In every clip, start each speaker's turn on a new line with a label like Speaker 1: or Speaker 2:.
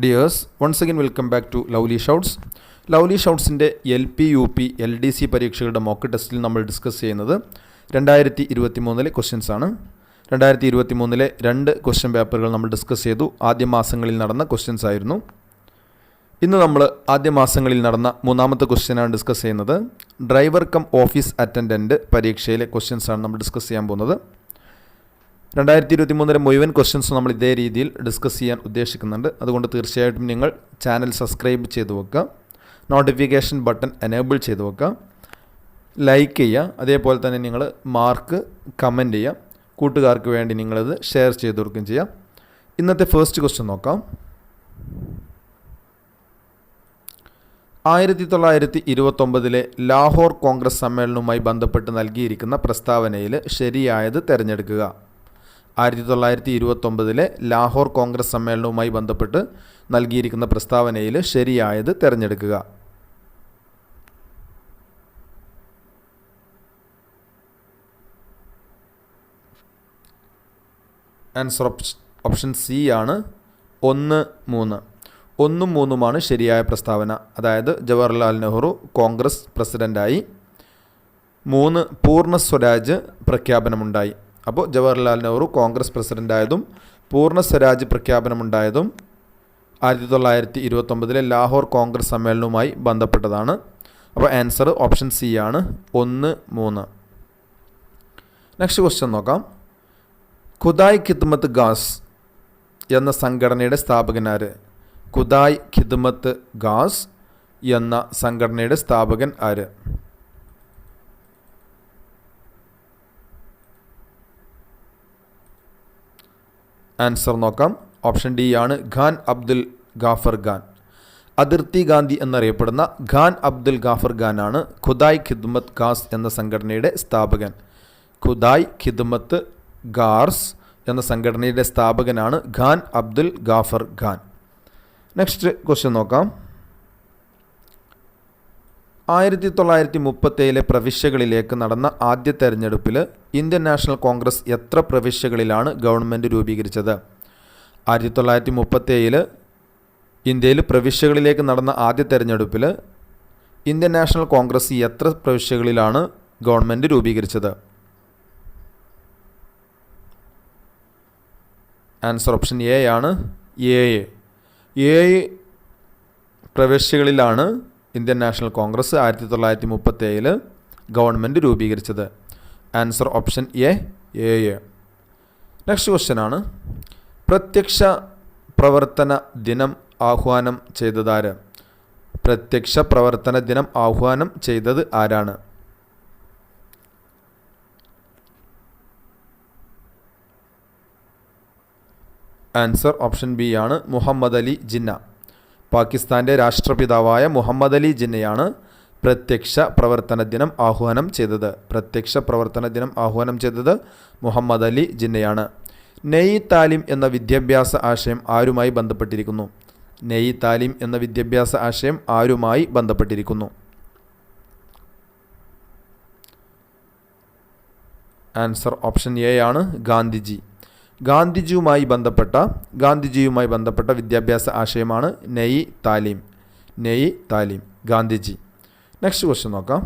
Speaker 1: Dears, once again welcome back to lovely shouts. Lovely ഷൗട്ട്സിൻ്റെ LP, UP, LDC പരീക്ഷകളുടെ mock ടെസ്റ്റിൽ നമ്മൾ discuss ചെയ്യുന്നത് 2023 ക്വസ്റ്റ്യൻസ് ആണ്. 2023 2 ക്വസ്റ്റ്യൻ പേപ്പറുകൾ നമ്മൾ ഡിസ്കസ് ചെയ്തു. ആദ്യ മാസങ്ങളിൽ നടന്ന ക്വസ്റ്റ്യൻസ് ആയിരുന്നു. ഇന്ന് നമ്മൾ ആദ്യ മാസങ്ങളിൽ നടന്ന മൂന്നാമത്തെ ക്വസ്റ്റ്യനാണ് ഡിസ്കസ് ചെയ്യുന്നത്. ഡ്രൈവർ കം ഓഫീസ് അറ്റൻഡൻറ്റ് പരീക്ഷയിലെ ക്വസ്റ്റ്യൻസ് ആണ് നമ്മൾ ഡിസ്കസ് ചെയ്യാൻ പോകുന്നത്. 2023 മുഴുവൻ ക്വസ്റ്റ്യൻസ് നമ്മൾ ഇതേ രീതിയിൽ ഡിസ്കസ് ചെയ്യാൻ ഉദ്ദേശിക്കുന്നുണ്ട്. അതുകൊണ്ട് തീർച്ചയായിട്ടും നിങ്ങൾ ചാനൽ സബ്സ്ക്രൈബ് ചെയ്ത് വെക്കുക, നോട്ടിഫിക്കേഷൻ ബട്ടൺ എനേബിൾ ചെയ്ത് വെക്കുക, ലൈക്ക് ചെയ്യുക, അതേപോലെ തന്നെ നിങ്ങൾ മാർക്ക് കമൻറ്റ് ചെയ്യുക, കൂട്ടുകാർക്ക് വേണ്ടി നിങ്ങളത് ഷെയർ ചെയ്ത് കൊടുക്കുകയും ചെയ്യാം. ഇന്നത്തെ ഫസ്റ്റ് ക്വസ്റ്റ്യൻ നോക്കാം. 1929 ലാഹോർ കോൺഗ്രസ് സമ്മേളനവുമായി ബന്ധപ്പെട്ട് നൽകിയിരിക്കുന്ന പ്രസ്താവനയിൽ ശരിയായത് തിരഞ്ഞെടുക്കുക. 1929 ലാഹോർ കോൺഗ്രസ് സമ്മേളനവുമായി ബന്ധപ്പെട്ട് നൽകിയിരിക്കുന്ന പ്രസ്താവനയിൽ ശരിയായത് തിരഞ്ഞെടുക്കുക. ആൻസർ ഓപ്ഷൻ സി ആണ് 1, 3. 1ഉം 3ഉമാണ് ശരിയായ പ്രസ്താവന. അതായത് ജവഹർലാൽ നെഹ്റു കോൺഗ്രസ് പ്രസിഡൻ്റായി. 3 പൂർണ്ണ സ്വരാജ് പ്രഖ്യാപനമുണ്ടായി. അപ്പോൾ ജവഹർലാൽ നെഹ്റു കോൺഗ്രസ് പ്രസിഡൻ്റായതും പൂർണ്ണ സ്വരാജ് പ്രഖ്യാപനമുണ്ടായതും 1929 ലാഹോർ കോൺഗ്രസ് സമ്മേളനവുമായി ബന്ധപ്പെട്ടതാണ്. അപ്പോൾ ആൻസർ ഓപ്ഷൻ സി ആണ് 1, 3. നെക്സ്റ്റ് ക്വസ്റ്റ്യൻ നോക്കാം. ഖുദായ് ഖിദ്മത്ത് ഗാസ് എന്ന സംഘടനയുടെ സ്ഥാപകൻ ആര്? ഖുദായ് ഖിദ്മത്ത് ഗാസ് എന്ന സംഘടനയുടെ സ്ഥാപകൻ ആര്? ആൻസർ നോക്കാം. ഓപ്ഷൻ ഡി ആണ് ഖാൻ അബ്ദുൽ ഗാഫർ ഖാൻ. അതിർത്തി ഗാന്ധി എന്നറിയപ്പെടുന്ന ഖാൻ അബ്ദുൽ ഗാഫർ ഖാനാണ് ഖുദായ് ഖിദ്മത്ത് ഗാസ് എന്ന സംഘടനയുടെ സ്ഥാപകൻ. ഖുദായ് ഖിദ്മത്ത് ഗാസ് എന്ന സംഘടനയുടെ സ്ഥാപകനാണ് ഖാൻ അബ്ദുൽ ഗാഫർ ഖാൻ. നെക്സ്റ്റ് ക്വസ്റ്റ്യൻ നോക്കാം. 1937 പ്രവിശ്യകളിലേക്ക് നടന്ന ആദ്യ തെരഞ്ഞെടുപ്പിൽ ഇന്ത്യൻ നാഷണൽ കോൺഗ്രസ് എത്ര പ്രവിശ്യകളിലാണ് ഗവൺമെൻറ് രൂപീകരിച്ചത്? 1937 ഇന്ത്യയിൽ പ്രവിശ്യകളിലേക്ക് നടന്ന ആദ്യ തെരഞ്ഞെടുപ്പിൽ ഇന്ത്യൻ നാഷണൽ കോൺഗ്രസ് എത്ര പ്രവിശ്യകളിലാണ് ഗവൺമെൻറ് രൂപീകരിച്ചത്? ആൻസർ ഓപ്ഷൻ എ ആണ് 7 പ്രവിശ്യകളിലാണ് ഇന്ത്യൻ നാഷണൽ കോൺഗ്രസ് 1937 ഗവൺമെൻറ് രൂപീകരിച്ചത്. Answer option A 7. Next question ആണ്. പ്രത്യക്ഷ പ്രവർത്തന ദിനം ആഹ്വാനം ചെയ്തതാര്? പ്രത്യക്ഷ പ്രവർത്തന ദിനം ആഹ്വാനം ചെയ്തത് ആരാണ്? ആൻസർ ഓപ്ഷൻ ബി ആണ് മുഹമ്മദ് അലി ജിന്ന. പാകിസ്ഥാൻ്റെ രാഷ്ട്രപിതാവായ മുഹമ്മദ് അലി ജിന്നയാണ് പ്രത്യക്ഷ പ്രവർത്തന ദിനം ആഹ്വാനം ചെയ്തത്. പ്രത്യക്ഷ പ്രവർത്തന ദിനം ആഹ്വാനം ചെയ്തത് മുഹമ്മദ് അലി ജിന്നയാണ്. നെയ് താലിം എന്ന വിദ്യാഭ്യാസ ആശയം ആരുമായി ബന്ധപ്പെട്ടിരിക്കുന്നു? നെയ് താലിം എന്ന വിദ്യാഭ്യാസ ആശയം ആരുമായി ബന്ധപ്പെട്ടിരിക്കുന്നു? ആൻസർ ഓപ്ഷൻ എ ആണ് ഗാന്ധിജി. ഗാന്ധിജിയുമായി ബന്ധപ്പെട്ട വിദ്യാഭ്യാസ ആശയമാണ് നെയ് താലിം ഗാന്ധിജി. നെക്സ്റ്റ് ക്വസ്റ്റ്യൻ നോക്കാം.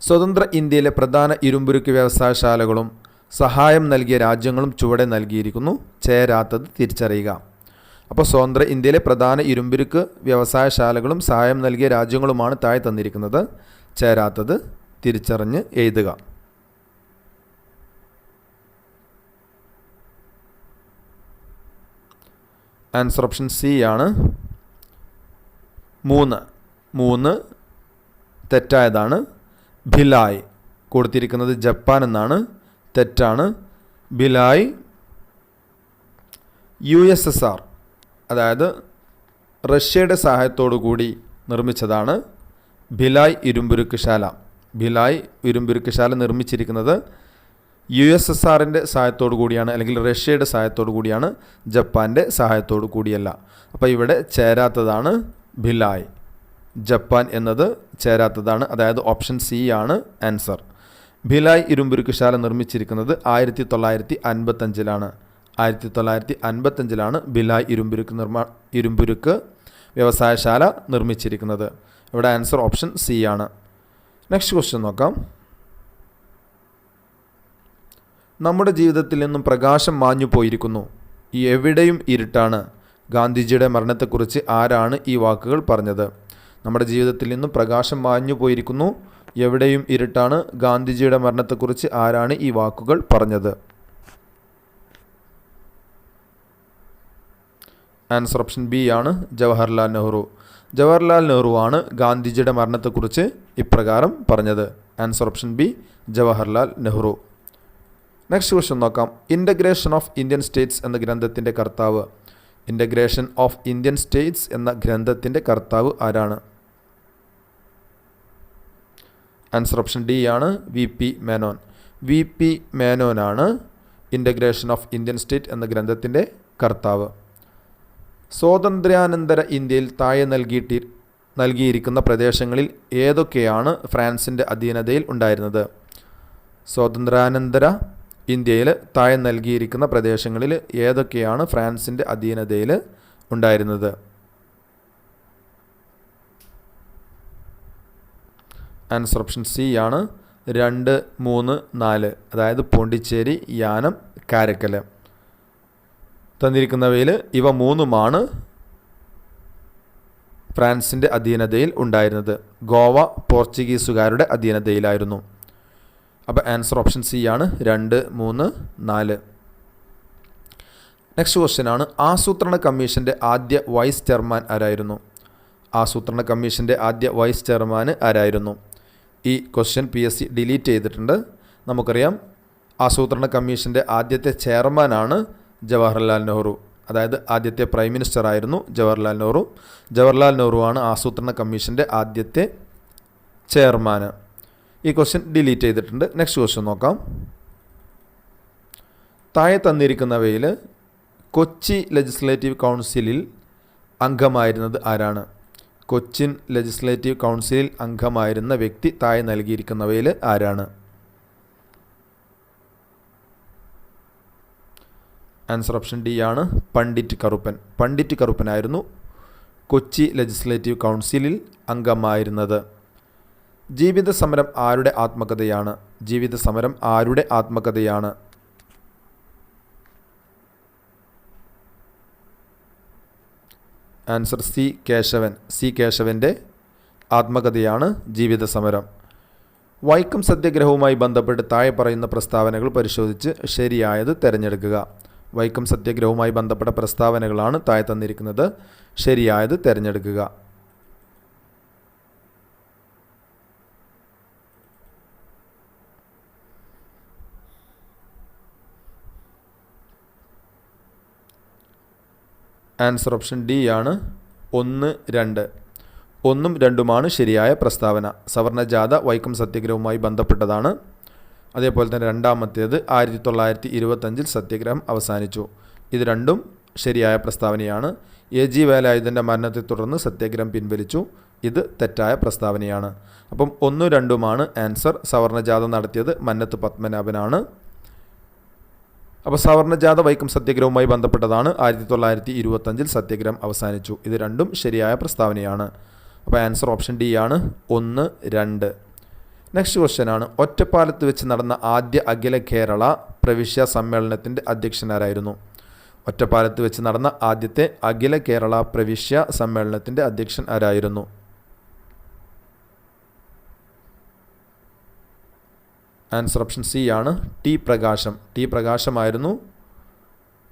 Speaker 1: സ്വതന്ത്ര ഇന്ത്യയിലെ പ്രധാന ഇരുമ്പുരുക്ക് വ്യവസായശാലകളും സഹായം നൽകിയ രാജ്യങ്ങളും ചുവടെ നൽകിയിരിക്കുന്നു. ചേരാത്തത് തിരിച്ചറിയുക. അപ്പോൾ സ്വതന്ത്ര ഇന്ത്യയിലെ പ്രധാന ഇരുമ്പുരുക്ക് വ്യവസായശാലകളും സഹായം നൽകിയ രാജ്യങ്ങളുമാണ് താഴെ തന്നിരിക്കുന്നത്. ചേരാത്തത് തിരിച്ചറിഞ്ഞ് എഴുതുക. ആൻസർ ഓപ്ഷൻ സി ആണ് 3 തെറ്റായതാണ്. ഭിലായ് കൊടുത്തിരിക്കുന്നത് ജപ്പാൻ എന്നാണ്. തെറ്റാണ്. ഭിലായ് USSR അതായത് റഷ്യയുടെ സഹായത്തോടു കൂടി നിർമ്മിച്ചതാണ്. ഭിലായ് ഇരുമ്പുരുക്ക് ശാല നിർമ്മിച്ചിരിക്കുന്നത് USSRൻ്റെ സഹായത്തോടു കൂടിയാണ്, അല്ലെങ്കിൽ റഷ്യയുടെ സഹായത്തോടു കൂടിയാണ്, ജപ്പാൻ്റെ സഹായത്തോടു കൂടിയല്ല. അപ്പോൾ ഇവിടെ ചേരാത്തതാണ് ഭിലായ്. ജപ്പാൻ എന്നത് ചേരാത്തതാണ്. അതായത് ഓപ്ഷൻ സി ആണ് ആൻസർ. ഭിലായ് ഇരുമ്പുരുക്ക് ശാല നിർമ്മിച്ചിരിക്കുന്നത് 1955 1955 ഭിലായ് ഇരുമ്പുരുക്ക് വ്യവസായശാല നിർമ്മിച്ചിരിക്കുന്നത്. ഇവിടെ ആൻസർ ഓപ്ഷൻ സി ആണ്. നെക്സ്റ്റ് ക്വസ്റ്റ്യൻ നോക്കാം. നമ്മുടെ ജീവിതത്തിൽ നിന്നും പ്രകാശം മാഞ്ഞു പോയിരിക്കുന്നു, എവിടെയും ഇരുട്ടാണ്. ഗാന്ധിജിയുടെ മരണത്തെക്കുറിച്ച് ആരാണ് ഈ വാക്കുകൾ പറഞ്ഞത്? നമ്മുടെ ജീവിതത്തിൽ നിന്നും പ്രകാശം മാഞ്ഞു പോയിരിക്കുന്നു, എവിടെയും ഇരുട്ടാണ്. ഗാന്ധിജിയുടെ മരണത്തെക്കുറിച്ച് ആരാണ് ഈ വാക്കുകൾ പറഞ്ഞത്? ആൻസർ ഓപ്ഷൻ ബി ആണ്, ജവഹർലാൽ നെഹ്റു. ജവഹർലാൽ നെഹ്റു ആണ് ഗാന്ധിജിയുടെ മരണത്തെക്കുറിച്ച് ഇപ്രകാരം പറഞ്ഞത്. Answer option B, Jawaharlal Nehru. Next question നോക്കാം. ഇൻ്റഗ്രേഷൻ ഓഫ് ഇന്ത്യൻ സ്റ്റേറ്റ്സ് എന്ന ഗ്രന്ഥത്തിൻ്റെ കർത്താവ്. ഇൻ്റഗ്രേഷൻ ഓഫ് ഇന്ത്യൻ സ്റ്റേറ്റ്സ് എന്ന ഗ്രന്ഥത്തിൻ്റെ കർത്താവ് ആരാണ്? ആൻസർ ഓപ്ഷൻ ഡി ആണ്, V P Menon. V P മേനോനാണ് ഇൻ്റഗ്രേഷൻ ഓഫ് ഇന്ത്യൻ സ്റ്റേറ്റ് എന്ന ഗ്രന്ഥത്തിൻ്റെ കർത്താവ്. സ്വാതന്ത്ര്യാനന്തര ഇന്ത്യയിൽ താഴെ നൽകിയിരിക്കുന്ന പ്രദേശങ്ങളിൽ ഏതൊക്കെയാണ് ഫ്രാൻസിൻ്റെ അധീനതയിൽ ഉണ്ടായിരുന്നത്? സ്വാതന്ത്ര്യാനന്തര ഇന്ത്യയിൽ താഴെ നൽകിയിരിക്കുന്ന പ്രദേശങ്ങളിൽ ഏതൊക്കെയാണ് ഫ്രാൻസിൻ്റെ അധീനതയിൽ ഉണ്ടായിരുന്നത്? ആൻസർ ഓപ്ഷൻ സി ആണ്, 2, 3, 4. അതായത് പോണ്ടിച്ചേരി, യാനം, കാരക്കൽ. തന്നിരിക്കുന്നവയിൽ ഇവ 3ഉമാണ് ഫ്രാൻസിൻ്റെ അധീനതയിൽ ഉണ്ടായിരുന്നത്. ഗോവ പോർച്ചുഗീസുകാരുടെ അധീനതയിലായിരുന്നു. അപ്പോൾ ആൻസർ ഓപ്ഷൻ സി ആണ്, 2, 3, 4. നെക്സ്റ്റ് ക്വസ്റ്റ്യൻ ആണ്. ആസൂത്രണ കമ്മീഷൻ്റെ ആദ്യ വൈസ് ചെയർമാൻ ആരായിരുന്നു? ആസൂത്രണ കമ്മീഷൻ്റെ ആദ്യ വൈസ് ചെയർമാൻ ആരായിരുന്നു? ഈ ക്വസ്റ്റ്യൻ PSC ഡിലീറ്റ് ചെയ്തിട്ടുണ്ട്. നമുക്കറിയാം ആസൂത്രണ കമ്മീഷൻ്റെ ആദ്യത്തെ ചെയർമാനാണ് ജവഹർലാൽ നെഹ്റു. അതായത് ആദ്യത്തെ പ്രൈം മിനിസ്റ്റർ ആയിരുന്നു ജവഹർലാൽ നെഹ്റു. ജവഹർലാൽ നെഹ്റു ആണ് ആസൂത്രണ കമ്മീഷൻ്റെ ആദ്യത്തെ ചെയർമാൻ. ഈ ക്വസ്റ്റ്യൻ ഡിലീറ്റ് ചെയ്തിട്ടുണ്ട്. നെക്സ്റ്റ് ക്വസ്റ്റ്യൻ നോക്കാം. താഴെ തന്നിരിക്കുന്നവയിൽ കൊച്ചി ലെജിസ്ലേറ്റീവ് കൗൺസിലിൽ അംഗമായിരുന്നത് ആരാണ്? കൊച്ചിൻ ലെജിസ്ലേറ്റീവ് കൗൺസിലിൽ അംഗമായിരുന്ന വ്യക്തി താഴെ നൽകിയിരിക്കുന്നവയിൽ ആരാണ്? ആൻസർ ഓപ്ഷൻ ഡി ആണ്, പണ്ഡിറ്റ് കറുപ്പൻ. പണ്ഡിറ്റ് കറുപ്പനായിരുന്നു കൊച്ചി ലെജിസ്ലേറ്റീവ് കൗൺസിലിൽ അംഗമായിരുന്നത്. ജീവിത സമരം ആരുടെ ആത്മകഥയാണ്? ജീവിത സമരം ആരുടെ ആത്മകഥയാണ്? Answer C, Keshavan. സി കേശവൻ്റെ ആത്മകഥയാണ് ജീവിത സമരം. വൈക്കം സത്യാഗ്രഹവുമായി ബന്ധപ്പെട്ട് താഴെ പറയുന്ന പ്രസ്താവനകൾ പരിശോധിച്ച് ശരിയായത് തിരഞ്ഞെടുക്കുക. വൈക്കം സത്യാഗ്രഹവുമായി ബന്ധപ്പെട്ട പ്രസ്താവനകളാണ് താഴെ തന്നിരിക്കുന്നത്. ശരിയായത് തിരഞ്ഞെടുക്കുക. ആൻസർ ഓപ്ഷൻ ഡി ആണ്, 1, 2. 1ഉം 2ഉമാണ് ശരിയായ പ്രസ്താവന. സവർണജാഥ വൈക്കം സത്യാഗ്രഹവുമായി ബന്ധപ്പെട്ടതാണ്. അതേപോലെ തന്നെ രണ്ടാമത്തേത് 1925 സത്യാഗ്രഹം അവസാനിച്ചു. ഇത് രണ്ടും ശരിയായ പ്രസ്താവനയാണ്. AG വേലായുധൻ്റെ മരണത്തെ തുടർന്ന് സത്യാഗ്രഹം പിൻവലിച്ചു. ഇത് തെറ്റായ പ്രസ്താവനയാണ്. അപ്പം 1, 2ഉമാണ് ആൻസർ. സവർണജാഥ നടത്തിയത് മന്നത്ത് പത്മനാഭനാണ്. അപ്പോൾ സവർണജാഥ വൈക്കം സത്യാഗ്രഹവുമായി ബന്ധപ്പെട്ടതാണ്. 1925 സത്യാഗ്രഹം അവസാനിച്ചു. ഇത് രണ്ടും ശരിയായ പ്രസ്താവനയാണ്. അപ്പോൾ ആൻസർ ഓപ്ഷൻ ഡി ആണ്, 1, 2. നെക്സ്റ്റ് ക്വസ്റ്റ്യൻ ആണ്. ഒറ്റപ്പാലത്ത് വെച്ച് നടന്ന ആദ്യ അഖില കേരള പ്രവിശ്യ സമ്മേളനത്തിൻ്റെ അധ്യക്ഷനാരായിരുന്നു? ഒറ്റപ്പാലത്ത് വെച്ച് നടന്ന ആദ്യത്തെ അഖില കേരള പ്രവിശ്യ സമ്മേളനത്തിൻ്റെ അധ്യക്ഷൻ ആരായിരുന്നു? ആൻസർ ഓപ്ഷൻ സി ആണ്, ടി പ്രകാശം. ടി പ്രകാശമായിരുന്നു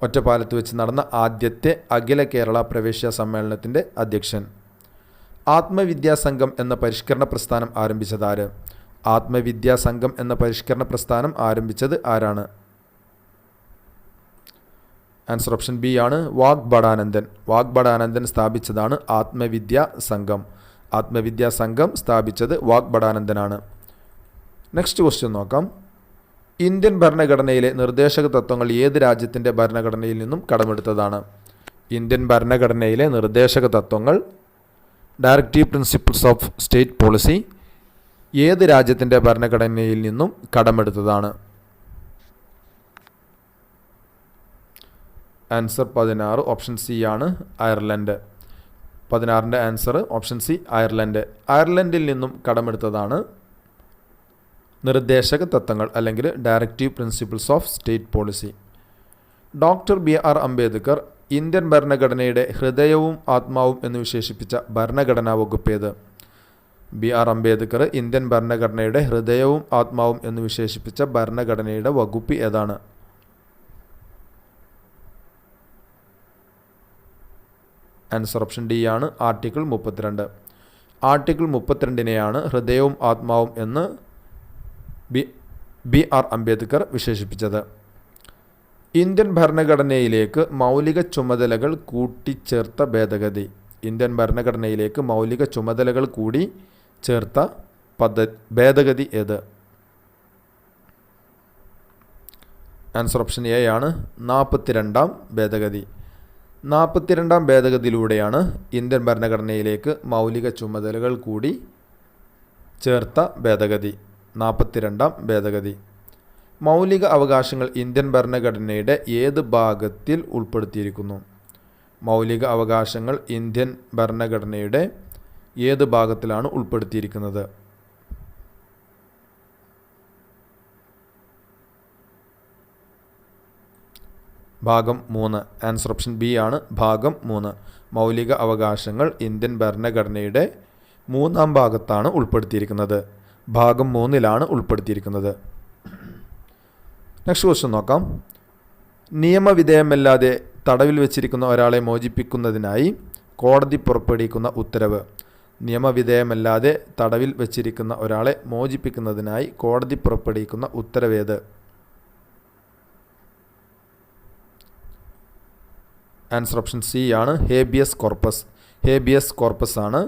Speaker 1: ഒറ്റപ്പാലത്ത് വെച്ച് നടന്ന ആദ്യത്തെ അഖില കേരള പ്രവേശ്യ സമ്മേളനത്തിൻ്റെ അധ്യക്ഷൻ. ആത്മവിദ്യാസംഘം എന്ന പരിഷ്കരണ പ്രസ്ഥാനം ആരംഭിച്ചത് ആര്? ആത്മവിദ്യാസംഘം എന്ന പരിഷ്കരണ പ്രസ്ഥാനം ആരംഭിച്ചത് ആരാണ്? ആൻസർ ഓപ്ഷൻ ബി ആണ്, വാഗ്ഭടാനന്ദൻ. വാഗ്ഭടാനന്ദൻ സ്ഥാപിച്ചതാണ് ആത്മവിദ്യാ സംഘം. ആത്മവിദ്യാസംഘം സ്ഥാപിച്ചത് വാഗ്ഭടാനന്ദനാണ്. നെക്സ്റ്റ് ക്വസ്റ്റ്യൻ നോക്കാം. ഇന്ത്യൻ ഭരണഘടനയിലെ നിർദ്ദേശക തത്വങ്ങൾ ഏത് രാജ്യത്തിൻ്റെ ഭരണഘടനയിൽ നിന്നും കടമെടുത്തതാണ്? ഇന്ത്യൻ ഭരണഘടനയിലെ നിർദ്ദേശക തത്വങ്ങൾ, directive principles of state policy, ഏത് രാജ്യത്തിൻ്റെ ഭരണഘടനയിൽ നിന്നും കടമെടുത്തതാണ്? ആൻസർ 16 ഓപ്ഷൻ സി ആണ് അയർലൻഡ്. 16ൻ്റെ ആൻസർ ഓപ്ഷൻ സി അയർലൻഡ്. അയർലൻഡിൽ നിന്നും കടമെടുത്തതാണ് നിർദ്ദേശക തത്വങ്ങൾ അല്ലെങ്കിൽ directive principles of state policy. Doctor BR Ambedkar Indian ഭരണഘടനയുടെ ഹൃദയവും ആത്മാവും എന്ന് വിശേഷിപ്പിച്ച ഭരണഘടനാ വകുപ്പ് ഏത്? BR അംബേദ്കർ ഇന്ത്യൻ ഭരണഘടനയുടെ ഹൃദയവും ആത്മാവും എന്ന് വിശേഷിപ്പിച്ച ഭരണഘടനയുടെ വകുപ്പ് ഏതാണ്? ആൻസർ ഓപ്ഷൻ ഡി ആണ് ആർട്ടിക്കിൾ 32. ആർട്ടിക്കിൾ 32നെയാണ് ഹൃദയവും ആത്മാവും എന്ന് BR അംബേദ്കർ വിശേഷിപ്പിച്ചത്. ഇന്ത്യൻ ഭരണഘടനയിലേക്ക് മൗലിക ചുമതലകൾ കൂട്ടിച്ചേർത്ത ഭേദഗതി. ഇന്ത്യൻ ഭരണഘടനയിലേക്ക് മൗലിക ചുമതലകൾ കൂടി ചേർത്ത ഭേദഗതി ഏത്? ആൻസർ ഓപ്ഷൻ എ ആണ് 42ാം ഭേദഗതി. 42ാം ഭേദഗതിയിലൂടെയാണ് ഇന്ത്യൻ ഭരണഘടനയിലേക്ക് മൗലിക ചുമതലകൾ കൂടി ചേർത്ത ഭേദഗതി. 42ാം ഭേദഗതി. മൗലിക അവകാശങ്ങൾ ഇന്ത്യൻ ഭരണഘടനയുടെ ഏത് ഭാഗത്തിൽ ഉൾപ്പെടുത്തിയിരിക്കുന്നു? മൗലിക അവകാശങ്ങൾ ഇന്ത്യൻ ഭരണഘടനയുടെ ഏത് ഭാഗത്തിലാണ് ഉൾപ്പെടുത്തിയിരിക്കുന്നത്? ഭാഗം 3. ആൻസർ ഓപ്ഷൻ ബി ആണ് ഭാഗം 3. മൗലിക അവകാശങ്ങൾ ഇന്ത്യൻ ഭരണഘടനയുടെ 3ാം ഭാഗത്താണ് ഉൾപ്പെടുത്തിയിരിക്കുന്നത്. ഭാഗം 3ലാണ് ഉൾപ്പെടുത്തിയിരിക്കുന്നത്. നെക്സ്റ്റ് ക്വസ്റ്റ്യൻ നോക്കാം. നിയമവിധേയമല്ലാതെ തടവിൽ വെച്ചിരിക്കുന്ന ഒരാളെ മോചിപ്പിക്കുന്നതിനായി കോടതി പുറപ്പെടുവിക്കുന്ന ഉത്തരവ്. നിയമവിധേയമല്ലാതെ തടവിൽ വെച്ചിരിക്കുന്ന ഒരാളെ മോചിപ്പിക്കുന്നതിനായി കോടതി പുറപ്പെടുവിക്കുന്ന ഉത്തരവേത്? ആൻസർ ഓപ്ഷൻ സി ആണ് ഹേബിയസ് കോർപ്പസ്. ഹേബിയസ് കോർപ്പസ് ആണ്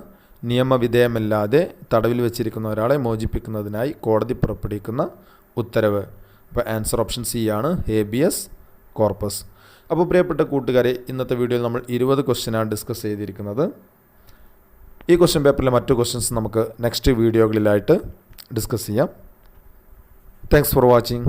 Speaker 1: നിയമവിധേയമല്ലാതെ തടവിൽ വെച്ചിരിക്കുന്ന ഒരാളെ മോചിപ്പിക്കുന്നതിനായി കോടതി പുറപ്പെടുവിക്കുന്ന ഉത്തരവ്. അപ്പോൾ ആൻസർ ഓപ്ഷൻ സി ആണ് ഹേബിയസ് കോർപ്പസ്. അപ്പോൾ പ്രിയപ്പെട്ട കൂട്ടുകാരെ, ഇന്നത്തെ വീഡിയോയിൽ നമ്മൾ 20 ക്വസ്റ്റ്യനാണ് ഡിസ്കസ് ചെയ്തിരിക്കുന്നത്. ഈ ക്വസ്റ്റ്യൻ പേപ്പറിലെ മറ്റു ക്വസ്റ്റ്യൻസ് നമുക്ക് നെക്സ്റ്റ് വീഡിയോകളിലായിട്ട് ഡിസ്കസ് ചെയ്യാം. Thanks for watching.